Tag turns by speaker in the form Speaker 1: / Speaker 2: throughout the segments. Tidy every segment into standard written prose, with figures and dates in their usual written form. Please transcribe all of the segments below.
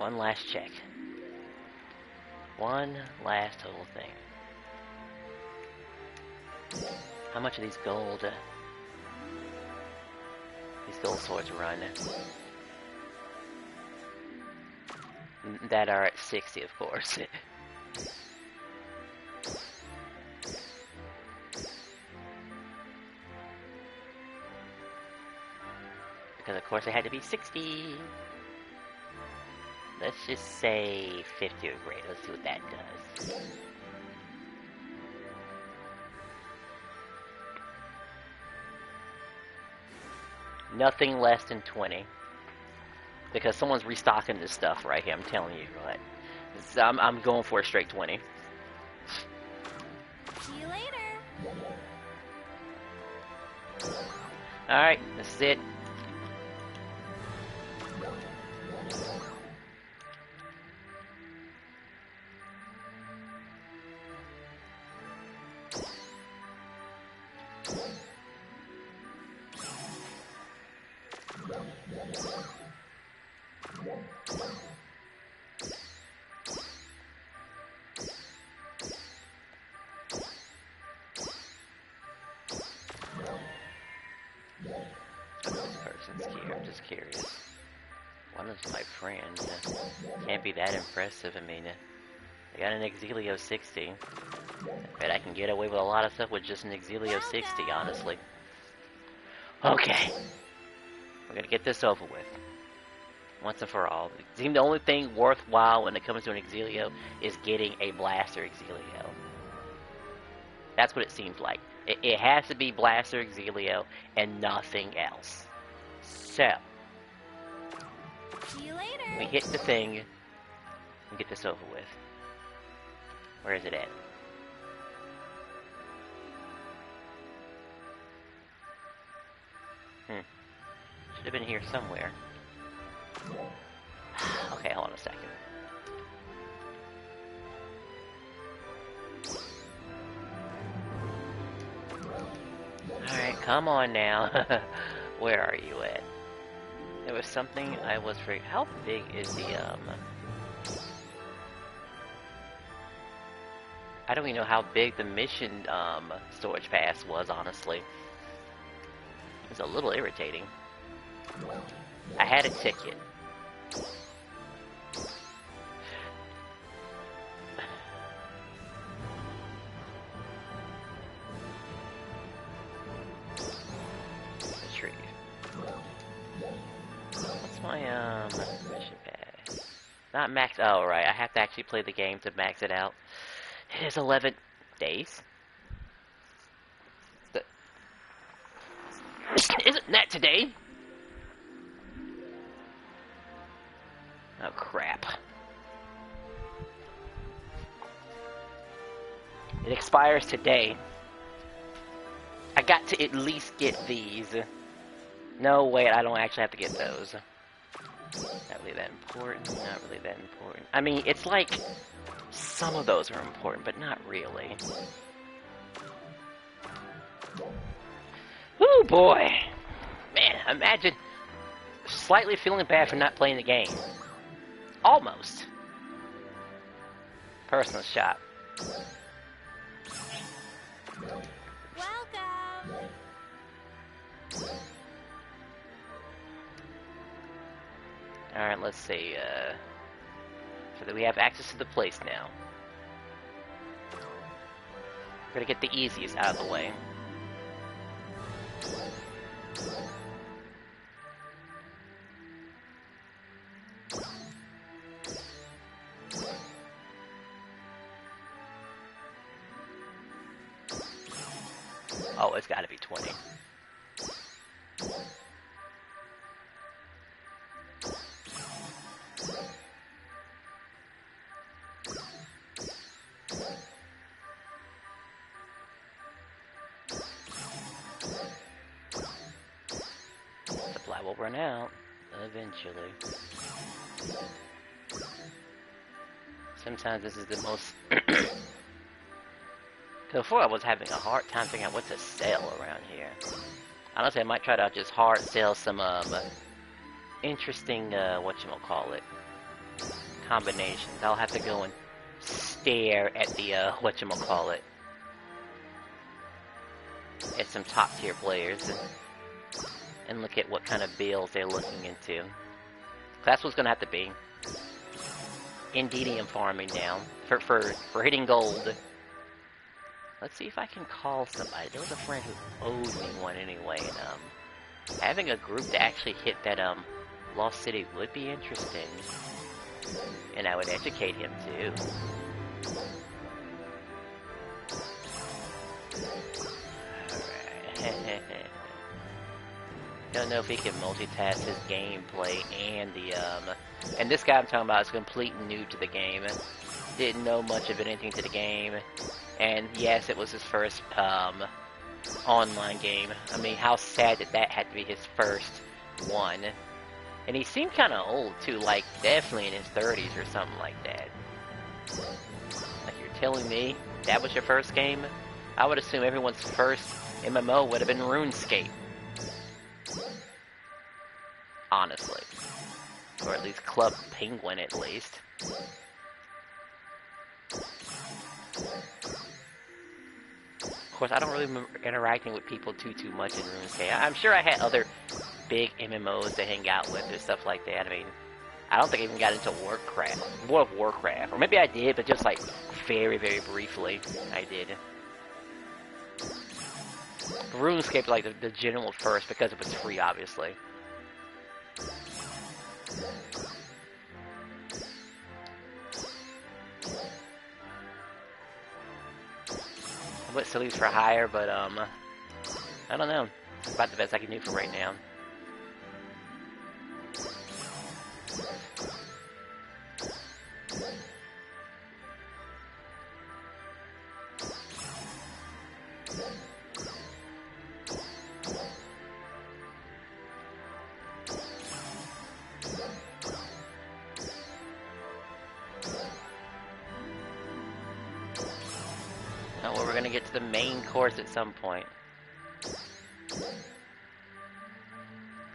Speaker 1: One last check. One last total thing. How much of these gold swords run? That are at 60, of course. Because of course it had to be 60. Let's just say 50 or greater. Let's see what that does. Nothing less than 20. Because someone's restocking this stuff right here, I'm telling you, right? I'm going for a straight 20.
Speaker 2: See you later.
Speaker 1: Alright, this is it. I'm just curious. One of my friends can't be that impressive. I mean, they got an Exilio 60. I bet I can get away with a lot of stuff with just an Exilio 60, honestly. Okay. We're gonna get this over with. Once and for all. It seems the only thing worthwhile when it comes to an Exilio is getting a Blaster Exilio. That's what it seems like. It has to be Blaster Exilio and nothing else. So,
Speaker 2: see you later.
Speaker 1: We hit the thing and get this over with. Where is it at? Should have been here somewhere. Okay, hold on a second. Alright, come on now. Where are you at? There was something I was for. How big is the I don't even know how big the mission storage pass was, honestly. It was a little irritating. I had a ticket. Retrieve. What's my mission pass? Not max. Oh right, I have to actually play the game to max it out. It is 11 days. Isn't that today? Oh crap. It expires today. I got to at least get these. No, wait, I don't actually have to get those. Not really that important, not really that important. I mean, it's like, some of those are important, but not really. Woo, boy! Man, imagine slightly feeling bad for not playing the game. Almost. Personal shop.
Speaker 2: Welcome.
Speaker 1: Alright, let's see, so that we have access to the place now. We're gonna get the easiest out of the way. Oh, it's gotta be 20. Supply will run out eventually. Sometimes this is the most. Before I was having a hard time figuring out what to sell around here. Honestly, I might try to just hard sell some interesting whatchamacallit, combinations. I'll have to go and stare at the, whatchamacallit, at some top tier players and look at what kind of builds they're looking into. That's what's gonna have to be. Indidium farming now for hitting gold. Let's see if I can call somebody. There was a friend who owed me one anyway, and having a group to actually hit that Lost City would be interesting. And I would educate him too. Alright. Don't know if he can multitask his gameplay and the and this guy I'm talking about is complete new to the game. Didn't know much of anything to the game. And yes, it was his first online game. I mean, how sad that had to be his first one. And he seemed kind of old too, like definitely in his 30s or something like that. Like, you're telling me that was your first game? I would assume everyone's first MMO would have been RuneScape. Honestly. Or at least Club Penguin, at least. Of course, I don't really remember interacting with people too much in RuneScape. I'm sure I had other big MMOs to hang out with and stuff like that. I mean, I don't think I even got into World of Warcraft. Or maybe I did, but just like very, very briefly, I did. RuneScape, like the general first, because it was free, obviously. I went Sillies for hire, but I don't know. It's about the best I can do for right now. Well, we're gonna get to the main course at some point.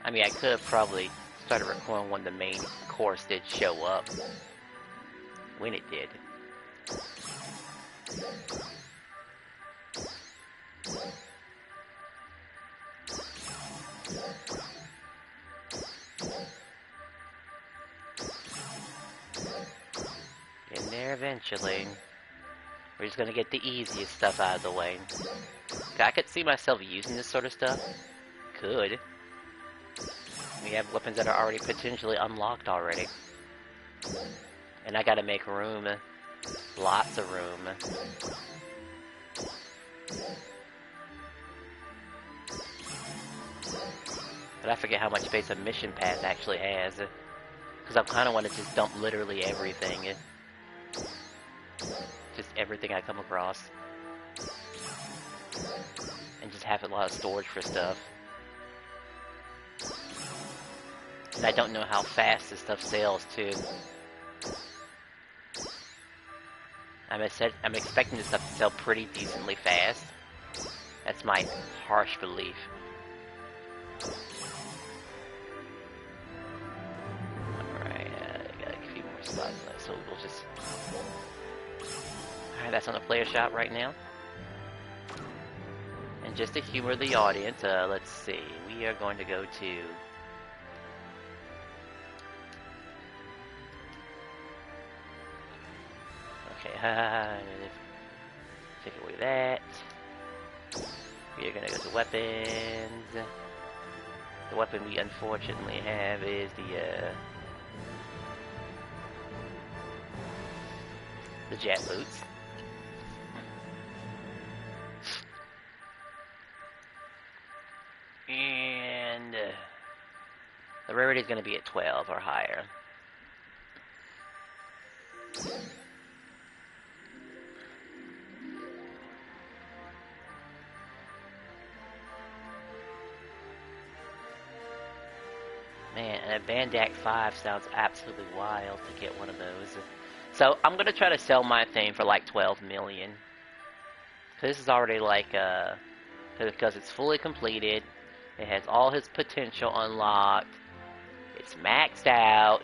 Speaker 1: I mean, I could have probably started recording when the main course did show up. When it did. Getting there eventually. We're just gonna get the easiest stuff out of the way. I could see myself using this sort of stuff. Could. We have weapons that are already potentially unlocked already. And I gotta make room. Lots of room. But I forget how much space a mission pass actually has. Because I kinda want to just dump literally everything. Just everything I come across. And just have a lot of storage for stuff. And I don't know how fast this stuff sells too. I'm expecting this stuff to sell pretty decently fast. That's my harsh belief. Alright, got a few more spots left, so we'll just... Alright, that's on the player shop right now. And just to humor the audience, let's see. We are going to go to... Okay, take away that. We are going to go to weapons. The weapon we unfortunately have is the jet boots. And the rarity is going to be at 12 or higher. Man, and a Bandac 5 sounds absolutely wild to get one of those. So, I'm going to try to sell my thing for like 12 million. So this is already like, because it's fully completed. It has all his potential unlocked. It's maxed out.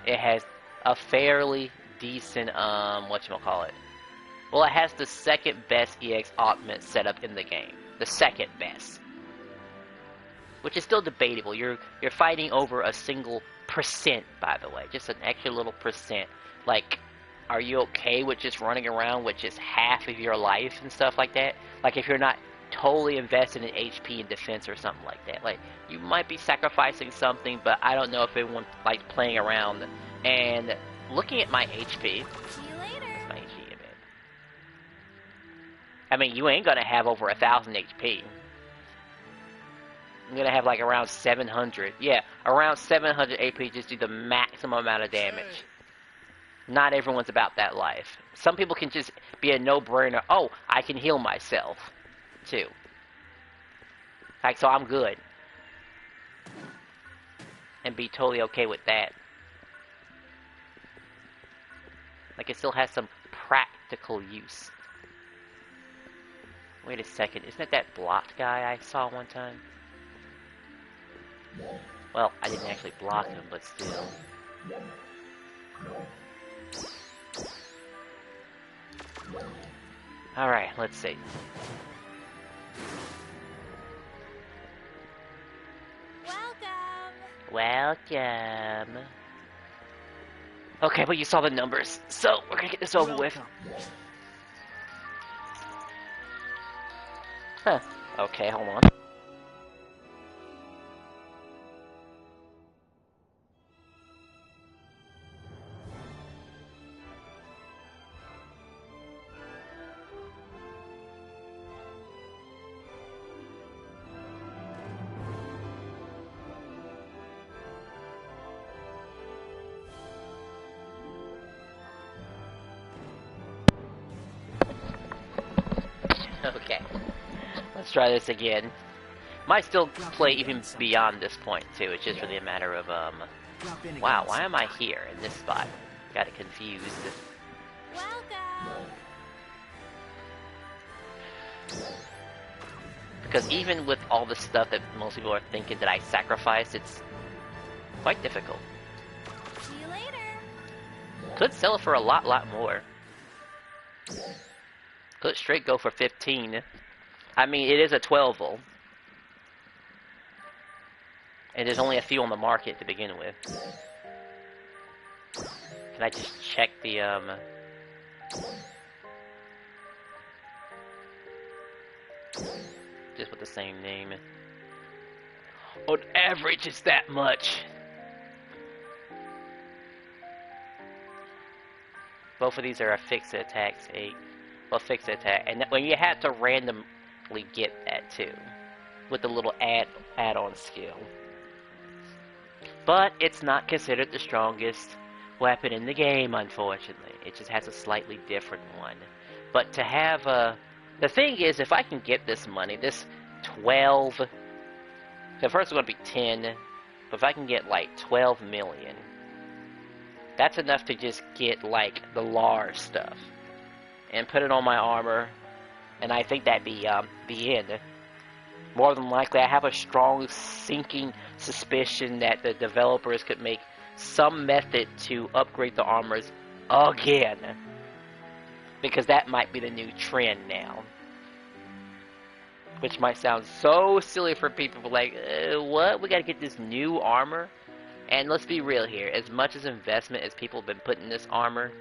Speaker 1: It has a fairly decent, whatchamacallit. Well, it has the second best EX augment setup in the game. The second best. Which is still debatable. You're fighting over a single percent, by the way. Just an extra little percent. Like, are you okay with just running around with just half of your life and stuff like that? Like, if you're not totally invested in HP and defense or something like that. Like, you might be sacrificing something, but I don't know if everyone likes playing around. And looking at my HP...
Speaker 2: See you later.
Speaker 1: What's my HP a bit? I mean, you ain't gonna have over 1,000 HP. I'm gonna have like around 700. Yeah, around 700 AP just do the maximum amount of damage. Not everyone's about that life. Some people can just be a no-brainer. Oh, I can heal myself, too. Like, so I'm good. And be totally okay with that. Like, it still has some practical use. Wait a second, isn't it that blocked guy I saw one time? Well, I didn't actually block him, but still. Alright, let's see. Welcome. Okay, but you saw the numbers, so we're gonna get this over with. Huh. Okay, hold on. Okay, let's try this again. Might still play even beyond this point too. It's just really a matter of wow, why am I here in this spot? Got it confused.
Speaker 2: Welcome.
Speaker 1: Because even with all the stuff that most people are thinking that I sacrificed, it's quite difficult.
Speaker 2: See you later.
Speaker 1: Could sell it for a lot more. Could straight go for 15. I mean, it is a 12-volt. And there's only a few on the market to begin with. Can I just check the, just with the same name. On average, it's that much. Both of these are a fixed attacks, 8. Well, fixed attack, and when you have to randomly get that too, with the little add-on skill. But it's not considered the strongest weapon in the game, unfortunately. It just has a slightly different one. But to have the thing is, if I can get this money, this 12, the first one's going to be 10, but if I can get like 12 million, that's enough to just get like the large stuff. And put it on my armor, and I think that'd be the end. More than likely, I have a strong sinking suspicion that the developers could make some method to upgrade the armors again. Because that might be the new trend now. Which might sound so silly for people like, what? We gotta get this new armor? And let's be real here, as much as investment as people have been putting in this armor,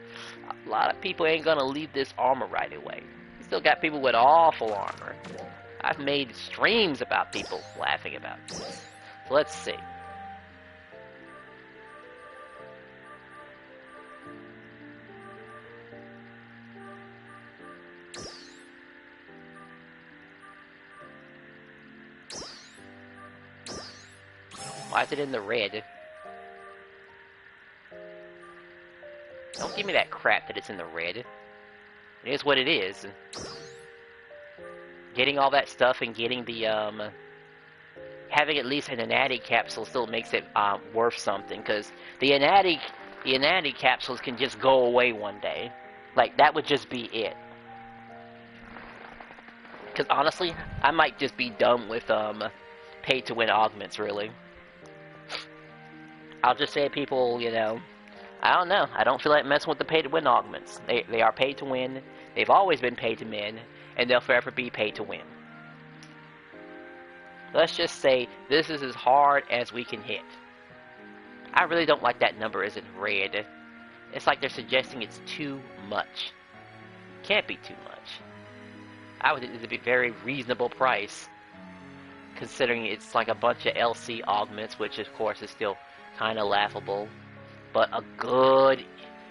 Speaker 1: a lot of people ain't gonna leave this armor right away. You still got people with awful armor. I've made streams about people laughing about this. So let's see. Why is it in the red? Don't give me that crap that it's in the red. It is what it is. Getting all that stuff and getting the, having at least an inanity capsule still makes it, worth something. Because the inanity capsules can just go away one day. Like, that would just be it. Because honestly, I might just be done with, pay-to-win augments, really. I'll just say people, you know, I don't know. I don't feel like messing with the pay-to-win augments. They are paid to win. They've always been paid to win, and they'll forever be paid to win. Let's just say this is as hard as we can hit. I really don't like that number isn't red. It's like they're suggesting it's too much. Can't be too much. I would think this would be a very reasonable price, considering it's like a bunch of LC augments, which of course is still kind of laughable. But a good,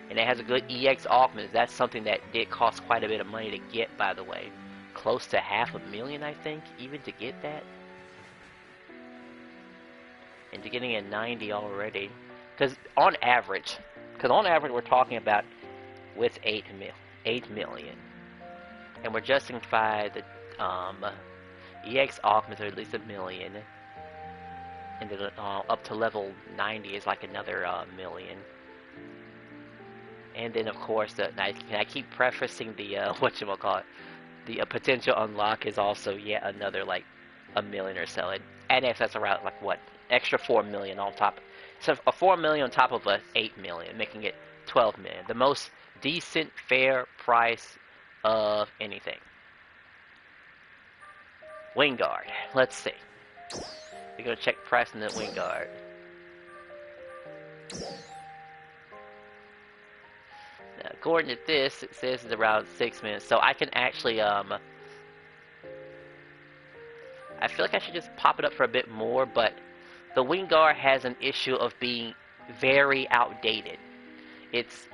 Speaker 1: and it has a good EX augment. That's something that did cost quite a bit of money to get, by the way. Close to $500,000, I think, even to get that. And to getting a 90 already. Because on average we're talking about with 8 million. And we're justifying the EX augments are at least 1 million. And then up to level 90 is like another million. And then of course, I keep prefacing the whatchamacallit, the potential unlock is also yet another like 1 million or so. And that's around like what, extra 4 million on top. So a 4 million on top of a 8 million, making it 12 million. The most decent, fair price of anything. Wingard. Let's see. We're going to check price on the Wingard. Now, according to this, it says it's around 6 minutes. So I can actually, I feel like I should just pop it up for a bit more, but the Wingard has an issue of being very outdated. It's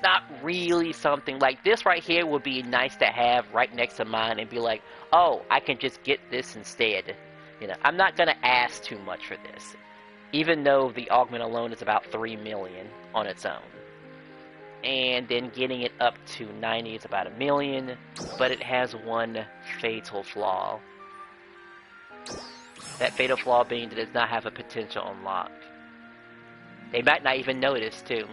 Speaker 1: not really something like this right here would be nice to have right next to mine and be like, oh, I can just get this instead. You know, I'm not gonna ask too much for this, even though the augment alone is about 3 million on its own. And then getting it up to 90 is about 1 million, but it has one fatal flaw. That fatal flaw being that it does not have a potential unlock. They might not even notice, too.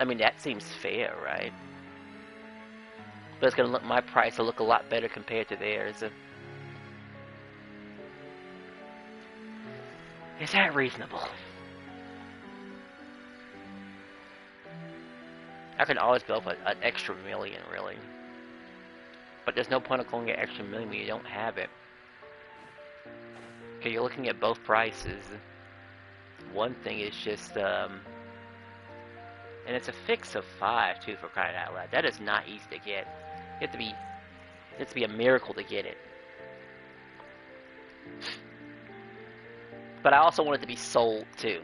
Speaker 1: I mean, that seems fair, right? But it's gonna look, my price will look a lot better compared to theirs. Is that reasonable? I can always go for an extra million, really. But there's no point of going an extra million when you don't have it. Okay, you're looking at both prices. One thing is just, and it's a fix of 5 too, for crying out loud. That is not easy to get. It has to be a miracle to get it. But I also want it to be sold too.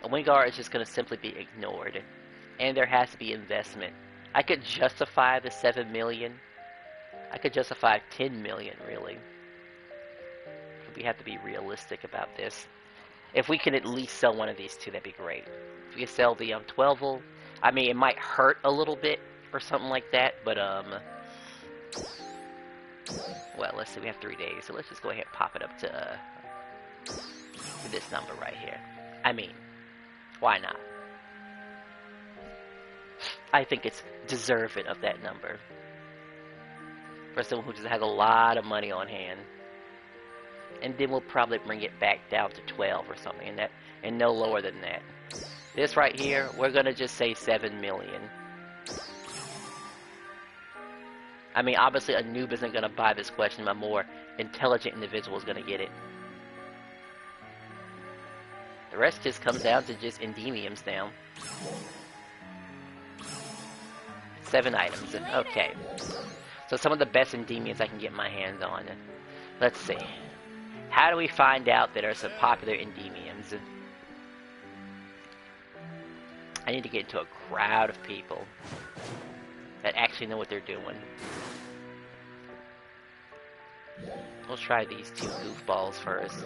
Speaker 1: A Wingard is just going to simply be ignored, and there has to be investment. I could justify the 7 million. I could justify 10 million, really. We have to be realistic about this. If we can at least sell one of these two, that'd be great. If we could sell the 12-volt, I mean, it might hurt a little bit or something like that, but well, let's see, we have 3 days, so let's just go ahead and pop it up to this number right here. I mean, why not? I think it's deserving of that number. For someone who just has a lot of money on hand. And then we'll probably bring it back down to 12 or something, and no lower than that. This right here, we're gonna just say 7 million. I mean, obviously a noob isn't gonna buy this question, a more intelligent individual is gonna get it. The rest just comes down to just Endymiums now. 7 items, okay. So some of the best Endymiums I can get my hands on. Let's see. How do we find out that there are some popular Endymiums? I need to get into a crowd of people that actually know what they're doing. We'll try these 2 goofballs first.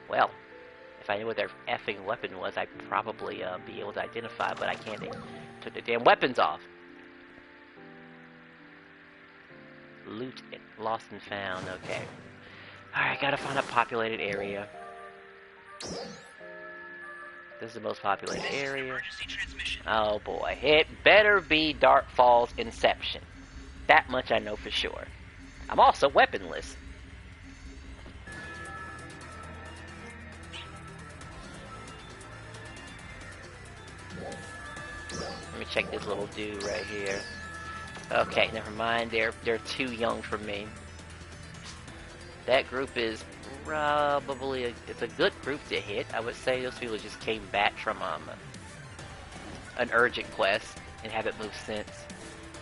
Speaker 1: Well, if I knew what their effing weapon was, I'd probably be able to identify, but I can't. They took the damn weapons off. Loot it. Lost and found. Okay. Alright, gotta find a populated area. This is the most populated area. Oh boy. It better be Dark Falls Inception. That much I know for sure. I'm also weaponless. Let me check this little dude right here. Okay, never mind. They're too young for me. That group is probably it's a good group to hit. I would say those people just came back from an urgent quest and haven't moved since.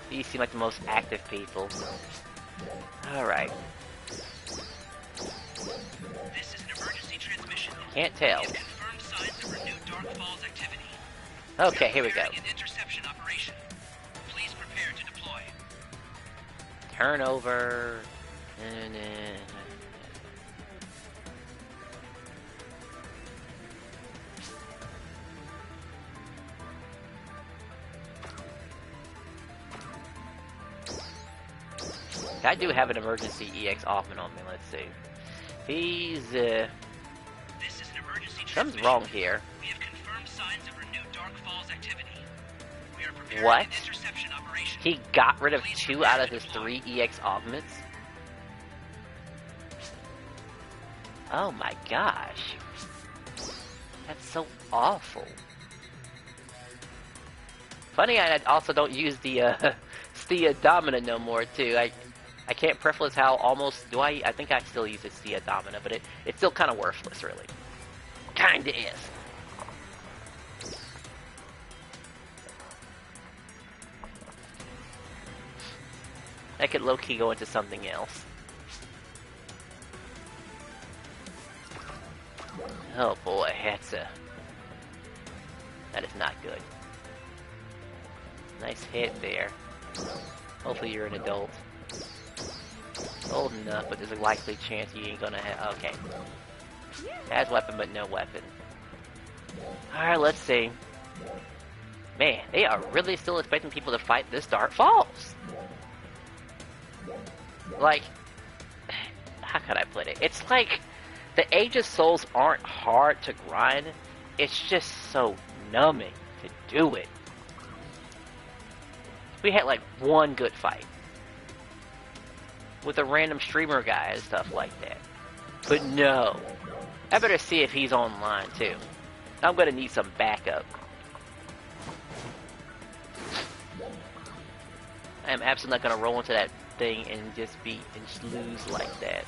Speaker 1: These seem like the most active people. Alright.
Speaker 3: This is an emergency transmission.
Speaker 1: Can't tell.
Speaker 3: We have confirmed signs of renewed Dark Falls activity.
Speaker 1: Okay, here we go.
Speaker 3: An interception operation. Please prepare to deploy.
Speaker 1: Turnover. I do have an emergency EX Offman on me, let's see. He's,
Speaker 3: This is an emergency
Speaker 1: something's wrong here.
Speaker 3: We have confirmed signs of renewed Dark Falls activity. We are preparing
Speaker 1: What?
Speaker 3: an interception operation.
Speaker 1: He got rid of 2 out of his 3 EX augments? Oh my gosh. That's so awful. Funny, I also don't use the Domina no more, too. I can't preface how almost... I think I still use the Domina, but it's still kind of worthless, really. Kinda is. I could low-key go into something else. Oh boy, that is not good. Nice hit there. Hopefully you're an adult. Old enough, but there's a likely chance you ain't gonna have... Okay. Has weapon, but no weapon. Alright, let's see. Man, they are really still expecting people to fight this Dark Falls. Like, how can I put it? It's like the Age of Souls aren't hard to grind. It's just so numbing to do it. We had like one good fight with a random streamer guy and stuff like that. But no. I better see if he's online too. I'm gonna need some backup. I am absolutely not gonna roll into that thing and just lose like that.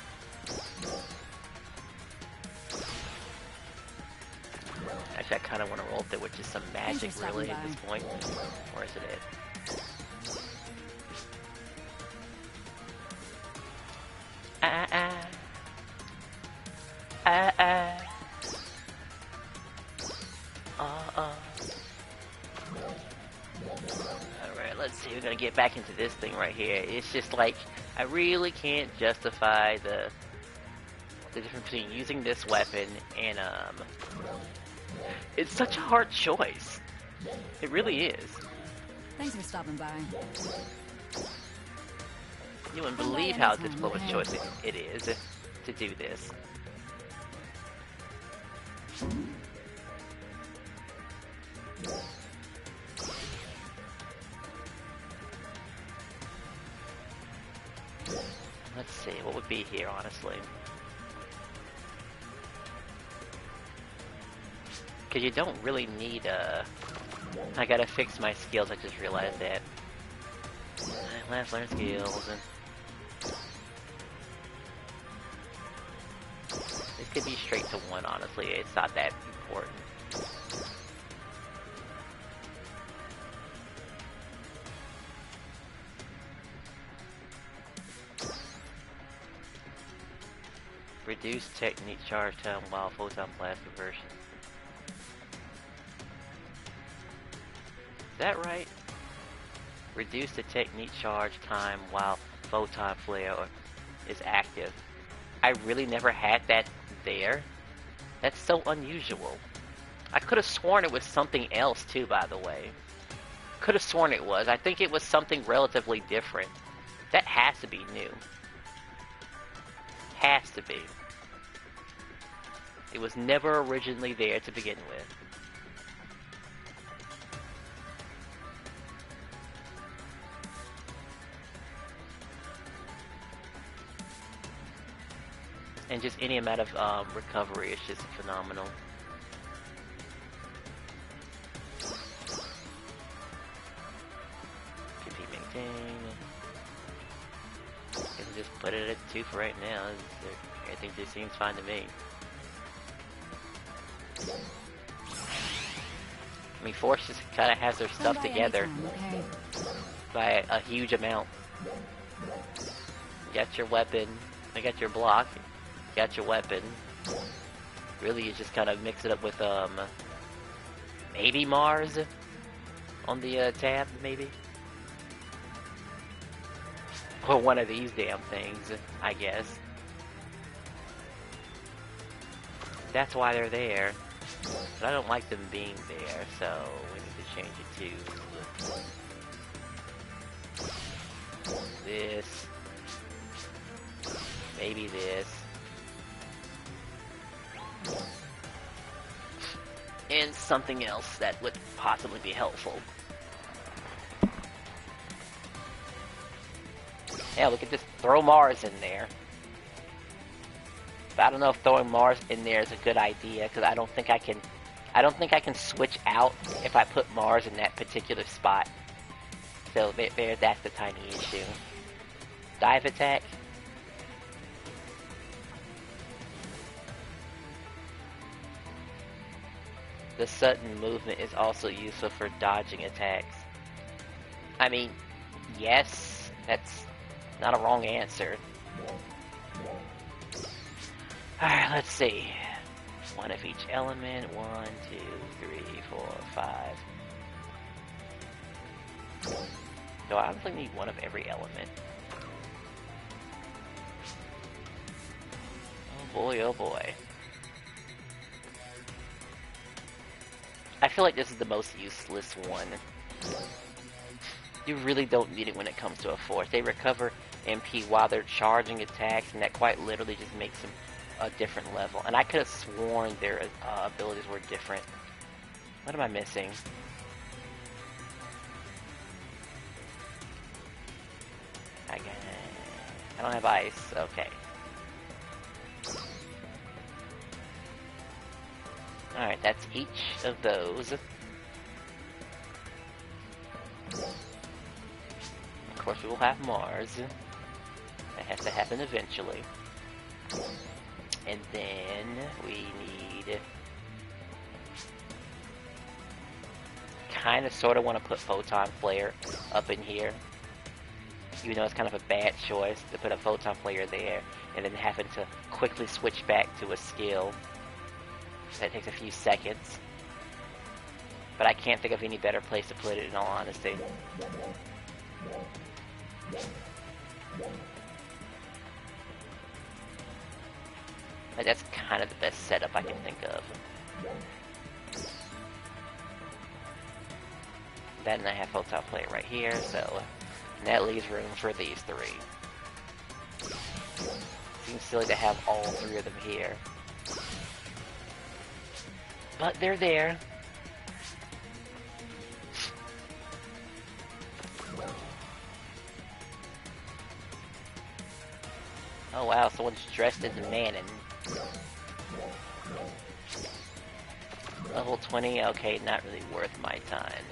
Speaker 1: Actually, I kind of want to roll with it with just some magic, really, at this point. Where is it at? Alright, let's see. We're gonna get back into this thing right here. It's just like, I really can't justify the difference between using this weapon and, it's such a hard choice. It really is.
Speaker 4: Thanks for stopping by.
Speaker 1: You wouldn't believe how difficult a choice it is to do this. Let's see, what would be here, honestly? Because you don't really need I gotta fix my skills, I just realized that. Let's learn skills and... This could be straight to 1, honestly. It's not that important. Reduce technique charge time while photon blast conversion. Is that right? Reduce the technique charge time while photon flare is active. I really never had that there. That's so unusual. I could have sworn it was something else too, by the way. Could have sworn it was. I think it was something relatively different. That has to be new. Has to be. It was never originally there to begin with. And just any amount of recovery is just phenomenal. PP maintain. I can just put it at 2 for right now. Everything just seems fine to me. I mean, Force just kind of has their stuff together
Speaker 4: Anytime, okay?
Speaker 1: by a huge amount. You got your weapon, you got your block, you got your weapon. Really, you just kind of mix it up with, maybe Mars on the tab, maybe? Or one of these damn things, I guess. That's why they're there. But I don't like them being there, so we need to change it to this. Maybe this. And something else that would possibly be helpful. Yeah, we could just throw Mars in there. But I don't know if throwing Mars in there is a good idea, because I don't think I can switch out if I put Mars in that particular spot. So that's the tiny issue. Dive attack. The sudden movement is also useful for dodging attacks. I mean, yes, that's not a wrong answer. Alright, let's see. One of each element. 1, 2, 3, 4, 5. So I honestly need one of every element. Oh boy, oh boy. I feel like this is the most useless one. You really don't need it when it comes to a Force. They recover MP while they're charging attacks, and that quite literally just makes them a different level. And I could have sworn their abilities were different. What am I missing? I don't have ice. Okay. Alright, that's each of those. Of course, we will have Mars. That has to happen eventually. And then we need... Kinda sorta wanna put Photon Flare up in here. Even though it's kind of a bad choice to put a Photon Flare there, and then having to quickly switch back to a skill. That takes a few seconds. But I can't think of any better place to put it, in all honesty. Like, that's kind of the best setup I can think of. Then I have Photon Flare right here, so that leaves room for these three. Seems silly to have all three of them here. But they're there. Oh wow, someone's dressed as a Manon. Level 20, okay, not really worth my time.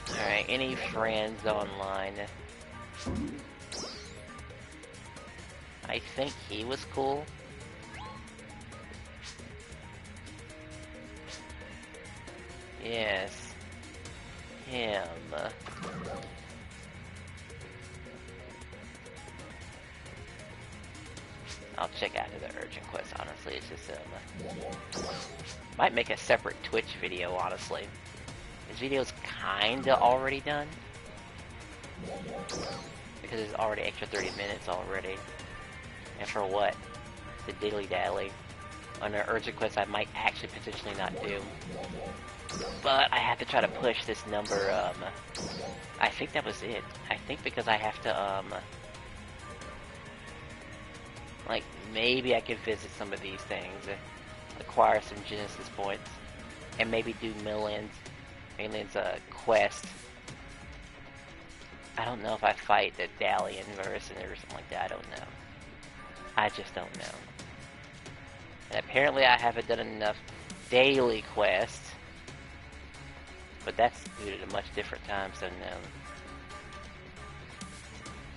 Speaker 1: Alright, any friends online? I think he was cool. Yes. Him. I'll check out the urgent quest, honestly. It's just, might make a separate Twitch video, honestly. This video's kinda already done. Because it's already extra 30 minutes already. And for what? The dilly-dally. On an urgent quest I might actually potentially not do. But I have to try to push this number, I think that was it. I think because I have to, like, maybe I could visit some of these things, acquire some Genesis points, and maybe do Milan's quest. I don't know if I fight the Dalian version or something like that, I don't know. I just don't know. And apparently I haven't done enough daily quests. But that's due to much different times than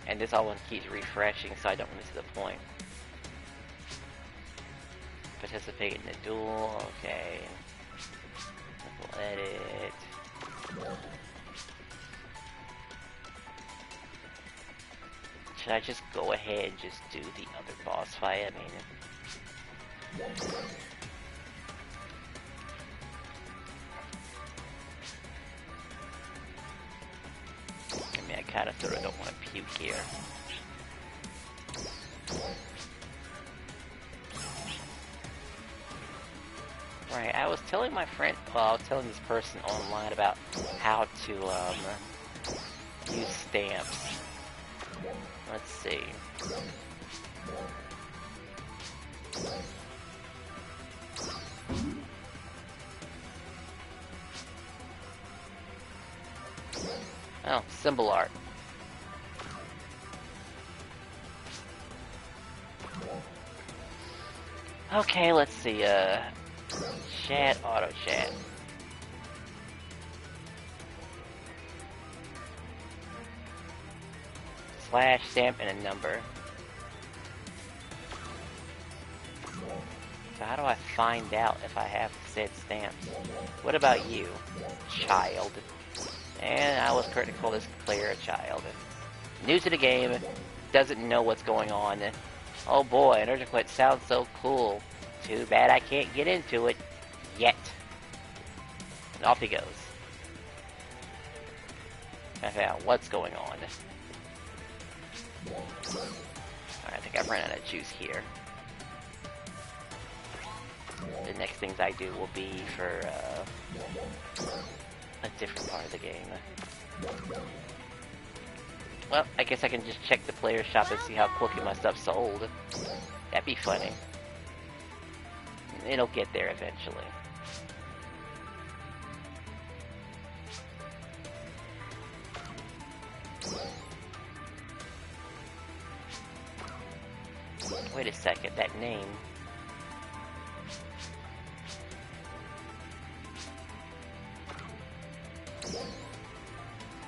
Speaker 1: and this always keeps refreshing, so I don't really see the point. Participate in the duel, okay. We'll edit. Should I just go ahead and just do the other boss fight? I kind of sort of don't want to puke here. Right, I was telling my friend, well, I was telling this person online about how to use stamps. Let's see. Oh, symbol art. Okay, let's see, chat, auto chat. Slash, stamp, and a number. So how do I find out if I have said stamps? What about you, child? And I was correct to call this player a child. New to the game, doesn't know what's going on. Oh boy, an urgent quest sounds so cool. Too bad I can't get into it yet. And off he goes. I found out what's going on. Alright, I think I've run out of juice here. The next things I do will be for a different part of the game. Well, I guess I can just check the player shop and see how quickly my stuff's sold. That'd be funny. It'll get there eventually. Wait a second, that name.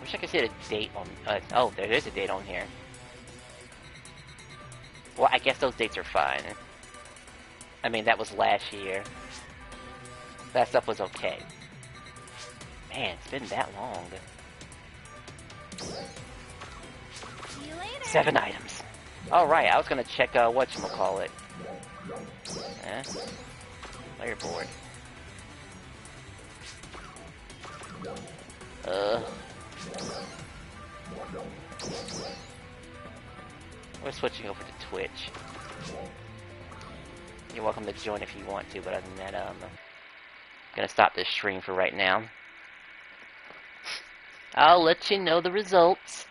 Speaker 1: Wish I could see the date on. Oh, there is a date on here. Well, I guess those dates are fine. I mean, that was last year. That stuff was okay. Man, it's been that long.
Speaker 2: See you later.
Speaker 1: 7 items. Alright, I was gonna check, whatchamacallit. Player board. We're switching over to Twitch. You're welcome to join if you want to, but other than that, I'm gonna stop this stream for right now. I'll let you know the results.